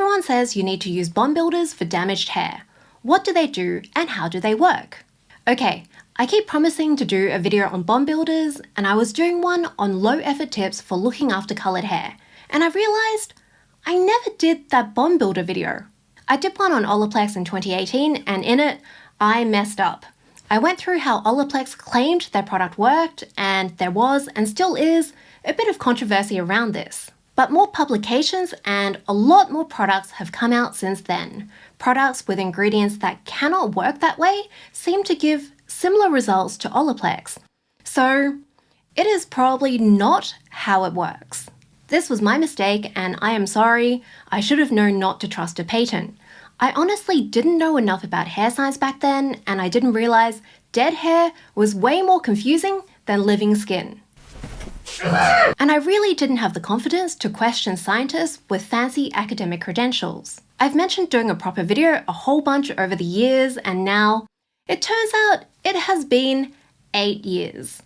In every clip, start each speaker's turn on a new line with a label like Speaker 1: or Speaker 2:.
Speaker 1: Everyone says you need to use bond builders for damaged hair. What do they do and how do they work? Okay, I keep promising to do a video on bond builders, and I was doing one on low effort tips for looking after coloured hair, and I realised I never did that bond builder video. I did one on Olaplex in 2018, and in it, I messed up. I went through how Olaplex claimed their product worked, and there was, and still is, a bit of controversy around this. But more publications and a lot more products have come out since then. Products with ingredients that cannot work that way seem to give similar results to Olaplex. So it is probably not how it works. This was my mistake, and I am sorry. I should have known not to trust a patent. I honestly didn't know enough about hair science back then, and I didn't realize dead hair was way more confusing than living skin. And I really didn't have the confidence to question scientists with fancy academic credentials. I've mentioned doing a proper video a whole bunch over the years, and now it turns out it has been 8 years.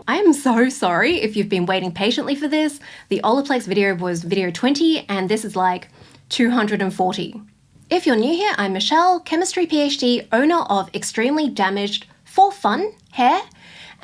Speaker 1: I am so sorry if you've been waiting patiently for this. The Olaplex video was video 20, and this is like 240. If you're new here, I'm Michelle, chemistry PhD, owner of Extremely Damaged for Fun Hair,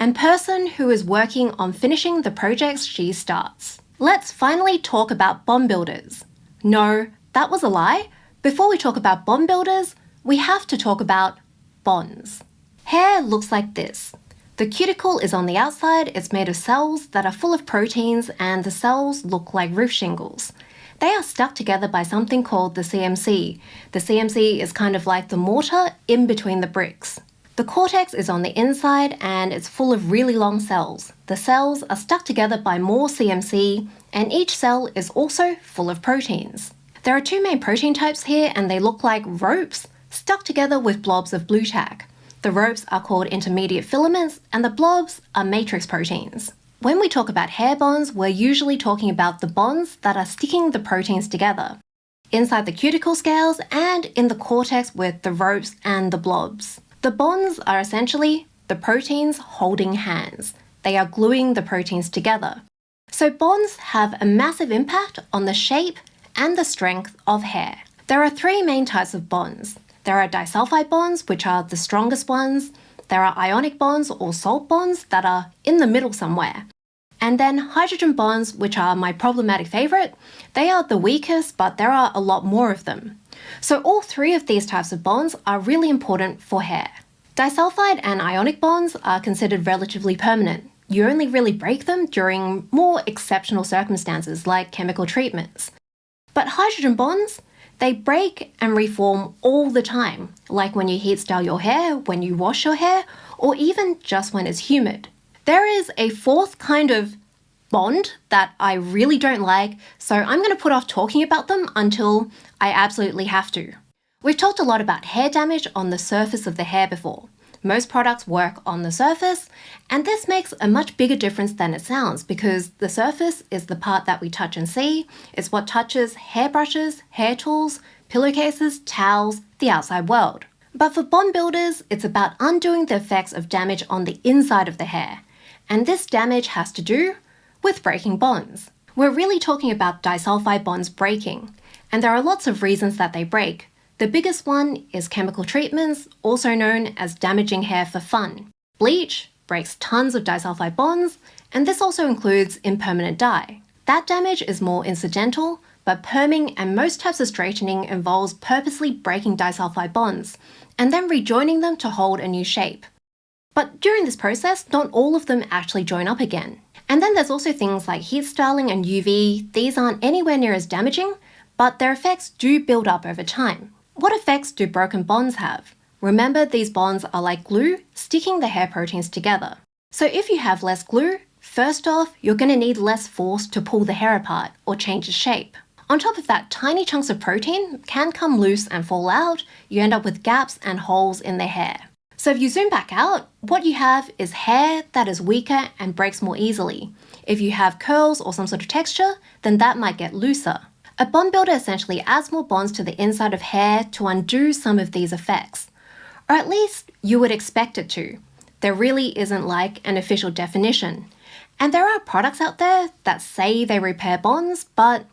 Speaker 1: and person who is working on finishing the projects she starts. Let's finally talk about bond builders. No, that was a lie. Before we talk about bond builders, we have to talk about bonds. Hair looks like this. The cuticle is on the outside, it's made of cells that are full of proteins, and the cells look like roof shingles. They are stuck together by something called the CMC. The CMC is kind of like the mortar in between the bricks. The cortex is on the inside and it's full of really long cells. The cells are stuck together by more CMC, and each cell is also full of proteins. There are two main protein types here, and they look like ropes stuck together with blobs of blue tack. The ropes are called intermediate filaments and the blobs are matrix proteins. When we talk about hair bonds, we're usually talking about the bonds that are sticking the proteins together, inside the cuticle scales and in the cortex with the ropes and the blobs. The bonds are essentially the proteins holding hands. They are gluing the proteins together. So bonds have a massive impact on the shape and the strength of hair. There are three main types of bonds. There are disulfide bonds, which are the strongest ones. There are ionic bonds or salt bonds that are in the middle somewhere. And then hydrogen bonds, which are my problematic favorite. They are the weakest, but there are a lot more of them. So all three of these types of bonds are really important for hair. Disulfide and ionic bonds are considered relatively permanent. You only really break them during more exceptional circumstances like chemical treatments. But hydrogen bonds, they break and reform all the time, like when you heat style your hair, when you wash your hair, or even just when it's humid. There is a fourth kind of bond that I really don't like, so I'm going to put off talking about them until I absolutely have to. We've talked a lot about hair damage on the surface of the hair before. Most products work on the surface, and this makes a much bigger difference than it sounds because the surface is the part that we touch and see. It's what touches hairbrushes, hair tools, pillowcases, towels, the outside world. But for bond builders, it's about undoing the effects of damage on the inside of the hair. And this damage has to do with breaking bonds. We're really talking about disulfide bonds breaking, and there are lots of reasons that they break. The biggest one is chemical treatments, also known as damaging hair for fun. Bleach breaks tons of disulfide bonds, and this also includes impermanent dye. That damage is more incidental, but perming and most types of straightening involves purposely breaking disulfide bonds, and then rejoining them to hold a new shape. But during this process, not all of them actually join up again. And then there's also things like heat styling and UV. These aren't anywhere near as damaging, but their effects do build up over time. What effects do broken bonds have? Remember, these bonds are like glue, sticking the hair proteins together. So if you have less glue, first off, you're going to need less force to pull the hair apart or change its shape. On top of that, tiny chunks of protein can come loose and fall out. You end up with gaps and holes in the hair. So if you zoom back out, what you have is hair that is weaker and breaks more easily. If you have curls or some sort of texture, then that might get looser. A bond builder essentially adds more bonds to the inside of hair to undo some of these effects. Or at least you would expect it to. There really isn't like an official definition. And there are products out there that say they repair bonds, but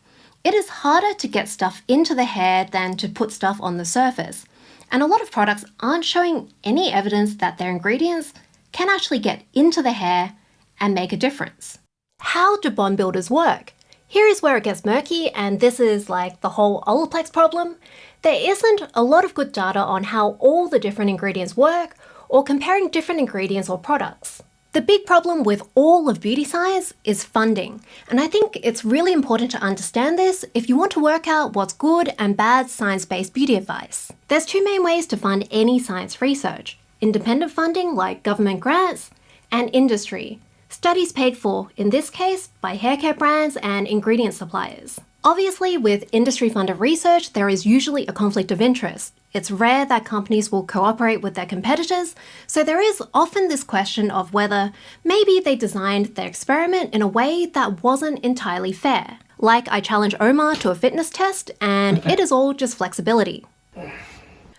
Speaker 1: It is harder to get stuff into the hair than to put stuff on the surface, and a lot of products aren't showing any evidence that their ingredients can actually get into the hair and make a difference. How do bond builders work? Here is where it gets murky, and this is like the whole Olaplex problem. There isn't a lot of good data on how all the different ingredients work or comparing different ingredients or products. The big problem with all of beauty science is funding, and I think it's really important to understand this if you want to work out what's good and bad science-based beauty advice. There's two main ways to fund any science research: independent funding like government grants, and industry, studies paid for, in this case, by haircare brands and ingredient suppliers. Obviously, with industry-funded research, there is usually a conflict of interest. It's rare that companies will cooperate with their competitors, so there is often this question of whether maybe they designed their experiment in a way that wasn't entirely fair. Like I challenge Omar to a fitness test, and it is all just flexibility.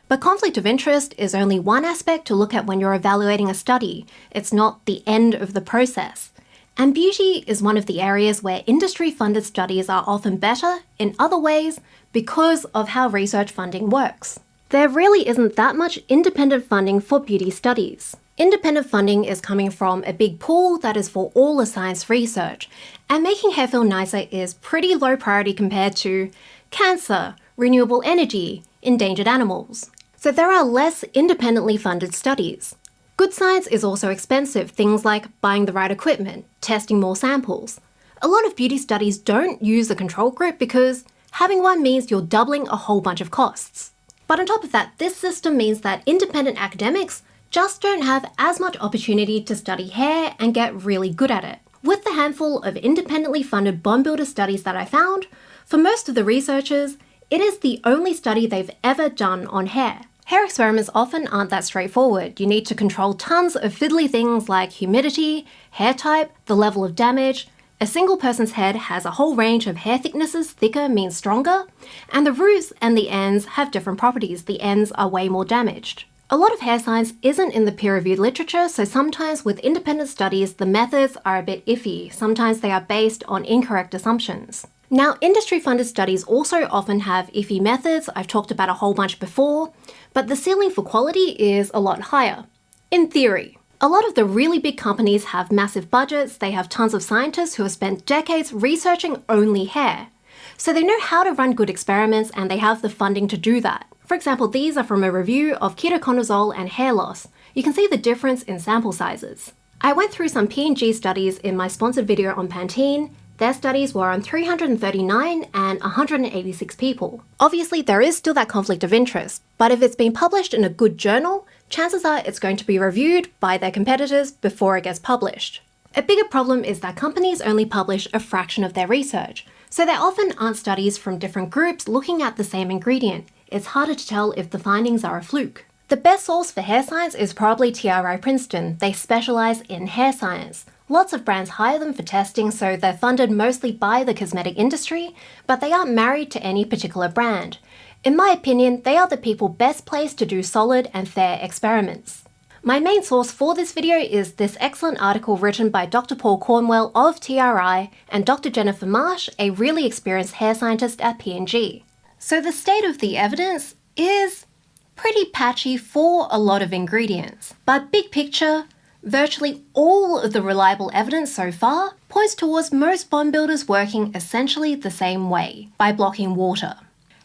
Speaker 1: But conflict of interest is only one aspect to look at when you're evaluating a study. It's not the end of the process. And beauty is one of the areas where industry-funded studies are often better in other ways because of how research funding works. There really isn't that much independent funding for beauty studies. Independent funding is coming from a big pool that is for all the science research, and making hair feel nicer is pretty low priority compared to cancer, renewable energy, endangered animals. So there are less independently funded studies. Good science is also expensive, things like buying the right equipment, testing more samples. A lot of beauty studies don't use a control group because having one means you're doubling a whole bunch of costs. But on top of that, this system means that independent academics just don't have as much opportunity to study hair and get really good at it. With the handful of independently funded bond builder studies that I found, for most of the researchers, it is the only study they've ever done on hair. Hair experiments often aren't that straightforward. You need to control tons of fiddly things like humidity, hair type, the level of damage. A single person's head has a whole range of hair thicknesses, thicker means stronger, and the roots and the ends have different properties. The ends are way more damaged. A lot of hair science isn't in the peer-reviewed literature, so sometimes with independent studies, the methods are a bit iffy. Sometimes they are based on incorrect assumptions. Now, industry-funded studies also often have iffy methods. I've talked about a whole bunch before, but the ceiling for quality is a lot higher. In theory, a lot of the really big companies have massive budgets. They have tons of scientists who have spent decades researching only hair. So they know how to run good experiments and they have the funding to do that. For example, these are from a review of ketoconazole and hair loss. You can see the difference in sample sizes. I went through some P&G studies in my sponsored video on Pantene. Their studies were on 339 and 186 people. Obviously, there is still that conflict of interest, but if it's been published in a good journal, chances are it's going to be reviewed by their competitors before it gets published. A bigger problem is that companies only publish a fraction of their research, so there often aren't studies from different groups looking at the same ingredient. It's harder to tell if the findings are a fluke. The best source for hair science is probably TRI Princeton. They specialize in hair science. Lots of brands hire them for testing, so they're funded mostly by the cosmetic industry, but they aren't married to any particular brand. In my opinion, they are the people best placed to do solid and fair experiments. My main source for this video is this excellent article written by Dr. Paul Cornwell of TRI and Dr. Jennifer Marsh, a really experienced hair scientist at P&G. So the state of the evidence is pretty patchy for a lot of ingredients, but big picture, virtually all of the reliable evidence so far points towards most bond builders working essentially the same way, by blocking water.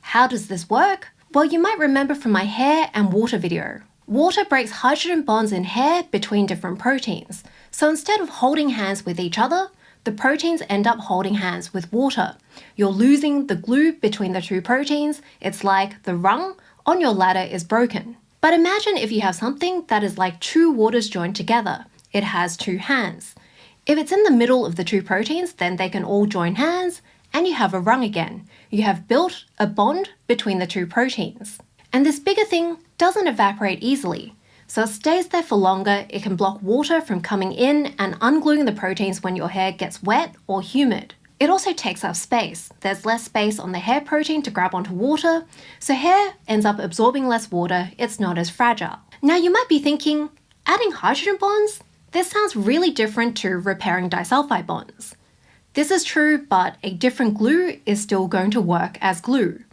Speaker 1: How does this work? Well, you might remember from my hair and water video. Water breaks hydrogen bonds in hair between different proteins. So instead of holding hands with each other, the proteins end up holding hands with water. You're losing the glue between the two proteins. It's like the rung on your ladder is broken. But imagine if you have something that is like two waters joined together. It has two hands. If it's in the middle of the two proteins, then they can all join hands and you have a rung again. You have built a bond between the two proteins. And this bigger thing doesn't evaporate easily. So it stays there for longer. It can block water from coming in and ungluing the proteins when your hair gets wet or humid. It also takes up space. There's less space on the hair protein to grab onto water, so hair ends up absorbing less water. It's not as fragile. Now you might be thinking, adding hydrogen bonds? This sounds really different to repairing disulfide bonds. This is true, but a different glue is still going to work as glue.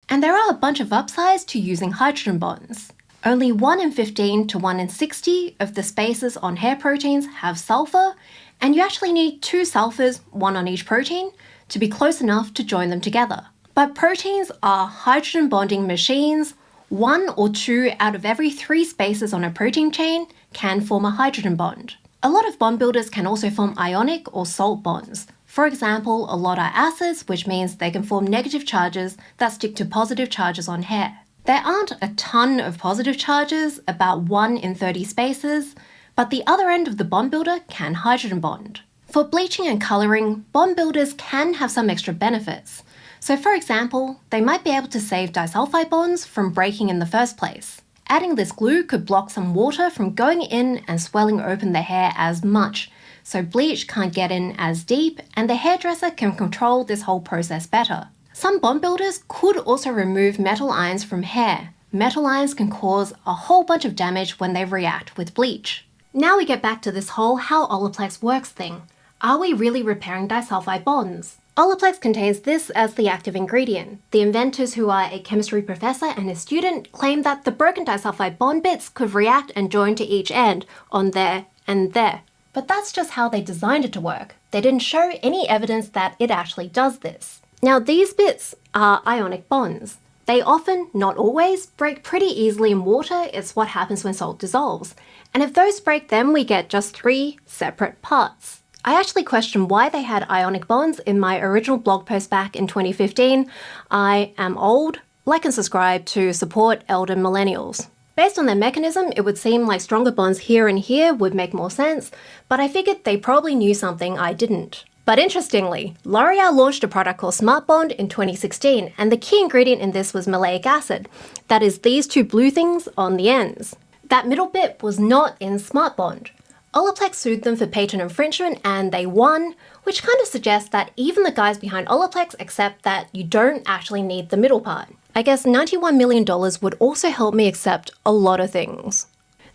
Speaker 1: And there are a bunch of upsides to using hydrogen bonds. Only 1 in 15 to 1 in 60 of the spaces on hair proteins have sulfur, and you actually need 2 sulfurs, 1 on each protein, to be close enough to join them together. But proteins are hydrogen bonding machines. 1 or 2 out of every 3 spaces on a protein chain can form a hydrogen bond. A lot of bond builders can also form ionic or salt bonds. For example, a lot are acids, which means they can form negative charges that stick to positive charges on hair. There aren't a ton of positive charges, about 1 in 30 spaces, but the other end of the bond builder can hydrogen bond. For bleaching and colouring, bond builders can have some extra benefits. So for example, they might be able to save disulfide bonds from breaking in the first place. Adding this glue could block some water from going in and swelling open the hair as much, so bleach can't get in as deep, and the hairdresser can control this whole process better. Some bond builders could also remove metal ions from hair. Metal ions can cause a whole bunch of damage when they react with bleach. Now we get back to this whole how Olaplex works thing. Are we really repairing disulfide bonds? Olaplex contains this as the active ingredient. The inventors, who are a chemistry professor and a student, claim that the broken disulfide bond bits could react and join to each end on there and there. But that's just how they designed it to work. They didn't show any evidence that it actually does this. Now these bits are ionic bonds. They often, not always, break pretty easily in water. It's what happens when salt dissolves. And if those break, then we get just 3 separate parts. I actually questioned why they had ionic bonds in my original blog post back in 2015. I am old. Like and subscribe to support elder millennials. Based on their mechanism, it would seem like stronger bonds here and here would make more sense, but I figured they probably knew something I didn't. But interestingly, L'Oreal launched a product called Smart Bond in 2016, and the key ingredient in this was maleic acid. That is these 2 blue things on the ends. That middle bit was not in Smart Bond. Olaplex sued them for patent infringement and they won, which kind of suggests that even the guys behind Olaplex accept that you don't actually need the middle part. I guess $91 million would also help me accept a lot of things.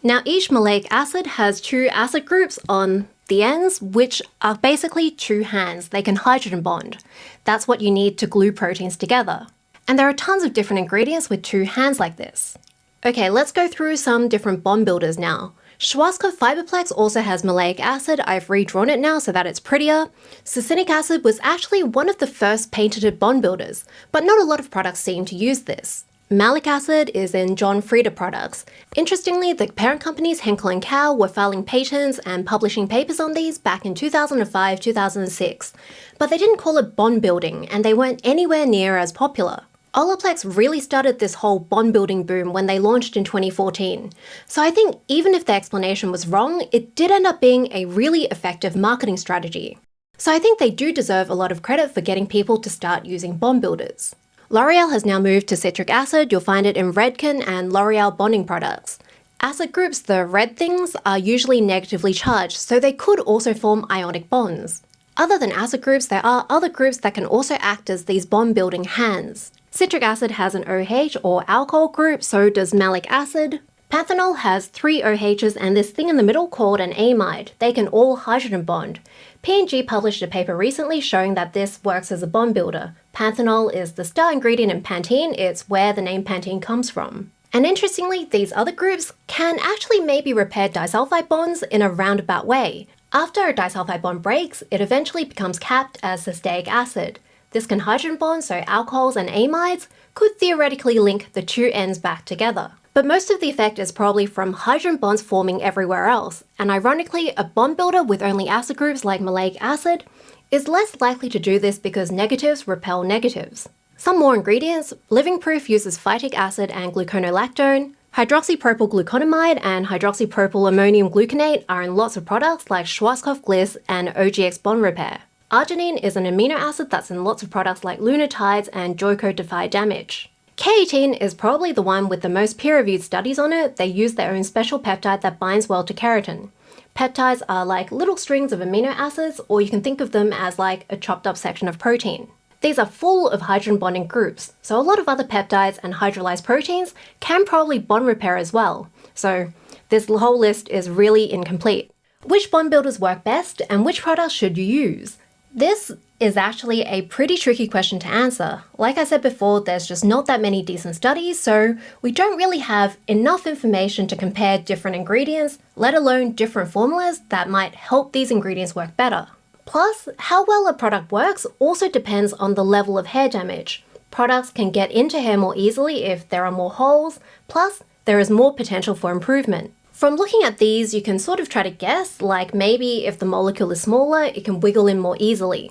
Speaker 1: Now each maleic acid has 2 acid groups on the ends, which are basically 2 hands. They can hydrogen bond. That's what you need to glue proteins together. And there are tons of different ingredients with 2 hands like this. Okay, let's go through some different bond builders now. Schwarzkopf Fiberplex also has maleic acid. I've redrawn it now so that it's prettier. Succinic acid was actually one of the first patented bond builders, but not a lot of products seem to use this. Malic acid is in John Frieda products. Interestingly, the parent companies Henkel & Kow were filing patents and publishing papers on these back in 2005-2006, but they didn't call it bond building and they weren't anywhere near as popular. Olaplex really started this whole bond building boom when they launched in 2014. So I think even if the explanation was wrong, it did end up being a really effective marketing strategy. So I think they do deserve a lot of credit for getting people to start using bond builders. L'Oreal has now moved to citric acid. You'll find it in Redken and L'Oreal bonding products. Acid groups, the red things, are usually negatively charged, so they could also form ionic bonds. Other than acid groups, there are other groups that can also act as these bond building hands. Citric acid has an OH or alcohol group, so does malic acid. Panthenol has 3 OHs and this thing in the middle called an amide. They can all hydrogen bond. P&G published a paper recently showing that this works as a bond builder. Panthenol is the star ingredient in Pantene. It's where the name Pantene comes from. And interestingly, these other groups can actually maybe repair disulfide bonds in a roundabout way. After a disulfide bond breaks, it eventually becomes capped as cysteic acid. This can hydrogen bond, so alcohols and amides could theoretically link the 2 ends back together. But most of the effect is probably from hydrogen bonds forming everywhere else, and ironically, a bond builder with only acid groups like maleic acid is less likely to do this because negatives repel negatives. Some more ingredients: Living Proof uses phytic acid and gluconolactone. Hydroxypropyl gluconamide and hydroxypropyl ammonium gluconate are in lots of products like Schwarzkopf Gliss and OGX Bond Repair. Arginine is an amino acid that's in lots of products like Lunatides and Joico Defy Damage. K18 is probably the one with the most peer-reviewed studies on it. They use their own special peptide that binds well to keratin. Peptides are like little strings of amino acids, or you can think of them as like a chopped up section of protein. These are full of hydrogen bonding groups, so a lot of other peptides and hydrolyzed proteins can probably bond repair as well. So this whole list is really incomplete. Which bond builders work best and which products should you use? This is actually a pretty tricky question to answer. Like I said before, there's just not that many decent studies, so we don't really have enough information to compare different ingredients, let alone different formulas that might help these ingredients work better. Plus, how well a product works also depends on the level of hair damage. Products can get into hair more easily if there are more holes, plus there is more potential for improvement. From looking at these, you can sort of try to guess, like maybe if the molecule is smaller, it can wiggle in more easily.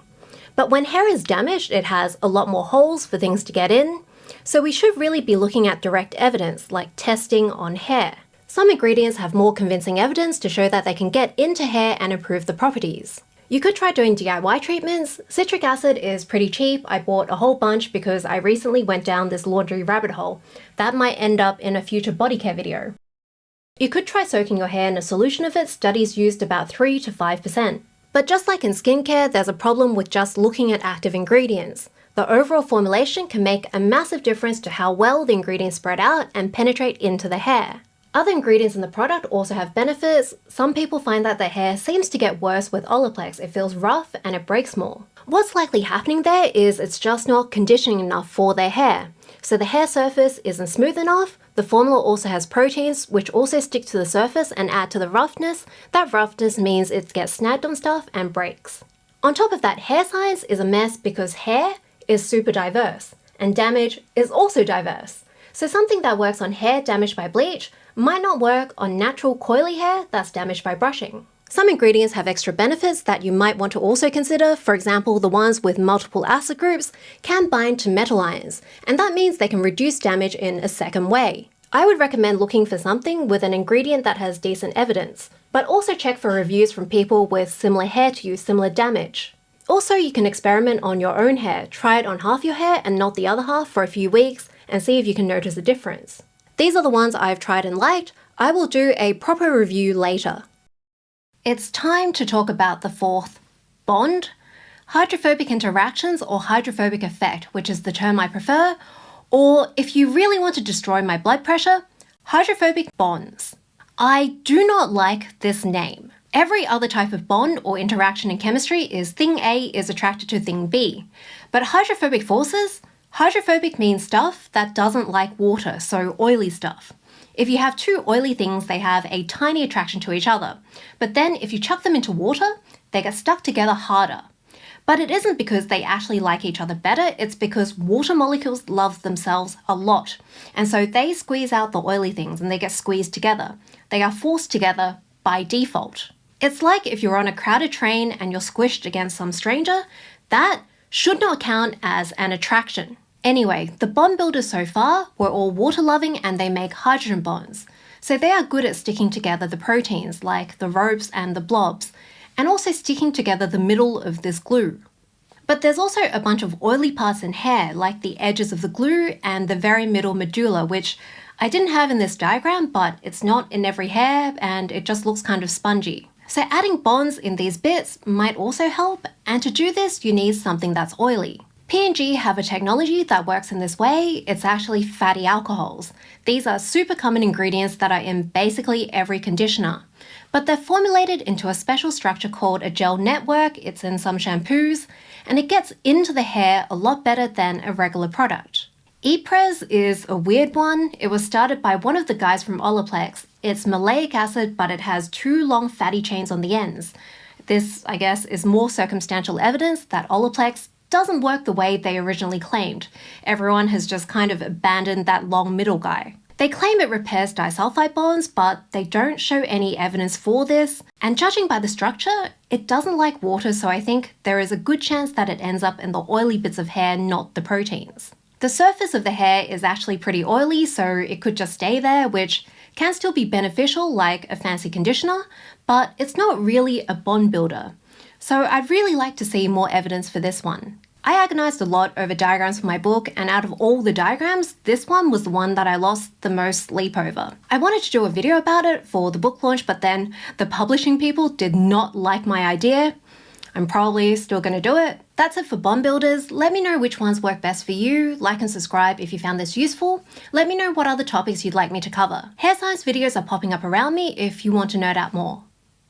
Speaker 1: But when hair is damaged, it has a lot more holes for things to get in, so we should really be looking at direct evidence, like testing on hair. Some ingredients have more convincing evidence to show that they can get into hair and improve the properties. You could try doing DIY treatments. Citric acid is pretty cheap. I bought a whole bunch because I recently went down this laundry rabbit hole. That might end up in a future body care video. You could try soaking your hair in a solution of it. Studies used about 3 to 5%. But just like in skincare, there's a problem with just looking at active ingredients. The overall formulation can make a massive difference to how well the ingredients spread out and penetrate into the hair. Other ingredients in the product also have benefits. Some people find that their hair seems to get worse with Olaplex. It feels rough and it breaks more. What's likely happening there is it's just not conditioning enough for their hair. So the hair surface isn't smooth enough. The formula also has proteins which also stick to the surface and add to the roughness. That roughness means it gets snagged on stuff and breaks. On top of that, hair science is a mess because hair is super diverse and damage is also diverse. So something that works on hair damaged by bleach might not work on natural coily hair that's damaged by brushing. Some ingredients have extra benefits that you might want to also consider. For example, the ones with multiple acid groups can bind to metal ions, and that means they can reduce damage in a second way. I would recommend looking for something with an ingredient that has decent evidence, but also check for reviews from people with similar hair to you, similar damage. Also, you can experiment on your own hair. Try it on half your hair and not the other half for a few weeks and see if you can notice a difference. These are the ones I've tried and liked. I will do a proper review later. It's time to talk about the fourth bond, hydrophobic interactions or hydrophobic effect, which is the term I prefer, or if you really want to destroy my blood pressure, hydrophobic bonds. I do not like this name. Every other type of bond or interaction in chemistry is thing A is attracted to thing B, but hydrophobic forces? Hydrophobic means stuff that doesn't like water, so oily stuff. If you have two oily things, they have a tiny attraction to each other. But then if you chuck them into water, they get stuck together harder. But it isn't because they actually like each other better, it's because water molecules love themselves a lot. And so they squeeze out the oily things and they get squeezed together. They are forced together by default. It's like if you're on a crowded train and you're squished against some stranger, that should not count as an attraction. Anyway, the bond builders so far were all water-loving and they make hydrogen bonds. So they are good at sticking together the proteins, like the ropes and the blobs, and also sticking together the middle of this glue. But there's also a bunch of oily parts in hair, like the edges of the glue and the very middle medulla, which I didn't have in this diagram, but it's not in every hair and it just looks kind of spongy. So adding bonds in these bits might also help, and to do this you need something that's oily. P&G have a technology that works in this way. It's actually fatty alcohols. These are super common ingredients that are in basically every conditioner, but they're formulated into a special structure called a gel network. It's in some shampoos, and it gets into the hair a lot better than a regular product. Epres is a weird one. It was started by one of the guys from Olaplex. It's maleic acid, but it has two long fatty chains on the ends. This, I guess, is more circumstantial evidence that Olaplex doesn't work the way they originally claimed. Everyone has just kind of abandoned that long middle guy. They claim it repairs disulfide bonds, but they don't show any evidence for this. And judging by the structure, it doesn't like water, so I think there is a good chance that it ends up in the oily bits of hair, not the proteins. The surface of the hair is actually pretty oily, so it could just stay there, which can still be beneficial like a fancy conditioner, but it's not really a bond builder. So I'd really like to see more evidence for this one. I agonized a lot over diagrams for my book, and out of all the diagrams, this one was the one that I lost the most sleep over. I wanted to do a video about it for the book launch, but then the publishing people did not like my idea. I'm probably still going to do it. That's it for bond builders. Let me know which ones work best for you. Like and subscribe if you found this useful. Let me know what other topics you'd like me to cover. Hair science videos are popping up around me if you want to nerd out more.